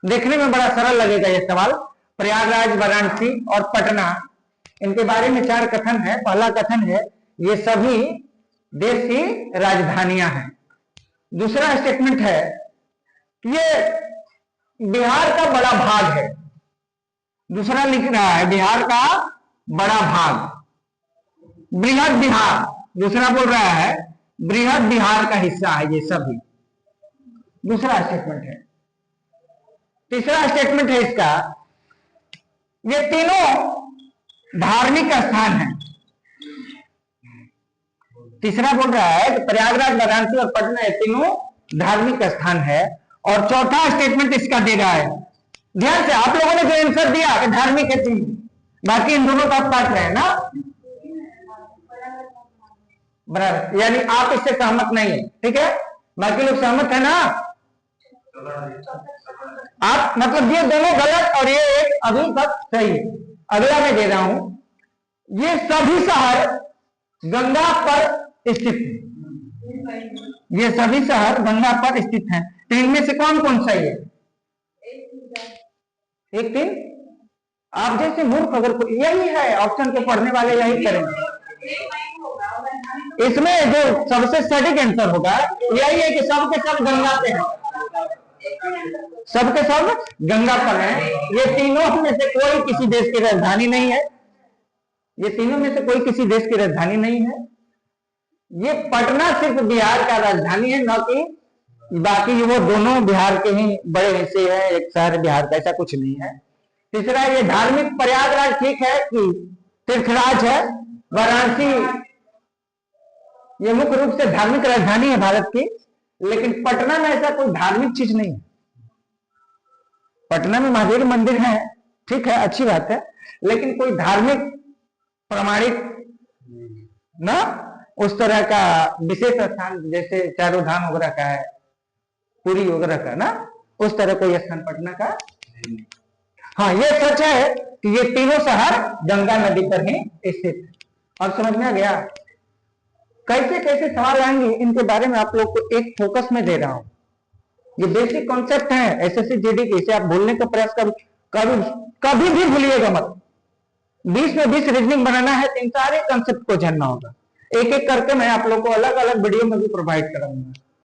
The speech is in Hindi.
देखने में बड़ा सरल लगेगा ये सवाल। प्रयागराज, वाराणसी और पटना, इनके बारे में 4 कथन है। पहला कथन है ये सभी देश की राजधानियां हैं। दूसरा स्टेटमेंट है ये बिहार का बड़ा भाग है। दूसरा लिख रहा है बिहार का बड़ा भाग, बृहद बिहार। दूसरा बोल रहा है बृहद बिहार का हिस्सा है ये सभी। दूसरा स्टेटमेंट है। तीसरा स्टेटमेंट है इसका, ये तीनों धार्मिक स्थान है। तीसरा बोल रहा है कि प्रयागराज, वाराणसी और पटना ये तीनों धार्मिक स्थान है। और चौथा स्टेटमेंट इसका दे रहा है, ध्यान से आप लोगों ने जो आंसर दिया कि धार्मिक है तीन, बाकी इन दोनों का आप काट रहे हैं ना, बराबर, यानी आप इससे सहमत नहीं है, ठीक है। बाकी लोग सहमत है ना। आप मतलब ये दोनों गलत और ये एक अभी तक सही है। अगला मैं दे रहा हूं, ये सभी शहर गंगा पर स्थित है। ये सभी शहर गंगा पर स्थित हैं। तो इनमें से कौन कौन सा है? 1 3। आप जैसे मूर्ख अगर यही है ऑप्शन के पढ़ने वाले यही करेंगे। इसमें जो सबसे सटीक आंसर होगा यही है कि सबके सब गंगा पे हैं, सबके सब गंगा पर हैं। ये तीनों में से कोई किसी देश की राजधानी नहीं है। ये तीनों में से कोई किसी देश की राजधानी नहीं है। ये पटना सिर्फ बिहार का राजधानी है, न कि बाकी वो दोनों बिहार के ही बड़े हिस्से हैं, एक शहर बिहार का, ऐसा कुछ नहीं है। तीसरा, ये धार्मिक प्रयागराज ठीक है कि तीर्थराज है। वाराणसी ये मुख्य रूप से धार्मिक राजधानी है भारत की, लेकिन पटना में ऐसा कोई धार्मिक चीज नहीं है। पटना में महावीर मंदिर है, ठीक है, अच्छी बात है, लेकिन कोई धार्मिक प्रमाणिक ना उस तरह का विशेष स्थान जैसे चारों धाम वगैरह का है, पुरी वगैरह का ना, उस तरह कोई स्थान पटना का। हाँ, ये सच है कि ये तीनों शहर गंगा नदी पर ही स्थित। अब समझ में आ गया कैसे कैसे सवाल आएंगे, इनके बारे में आप लोग को एक फोकस में दे रहा हूं। ये बेसिक कॉन्सेप्ट है एसएससी जीडी के, इसे आप भूलने का प्रयास कभी भी भूलिएगा मत। 20 में 20 रीजनिंग बनाना है तो इन सारे कॉन्सेप्ट को जानना होगा। एक एक करके मैं आप लोग को अलग अलग वीडियो में भी प्रोवाइड कराऊंगा।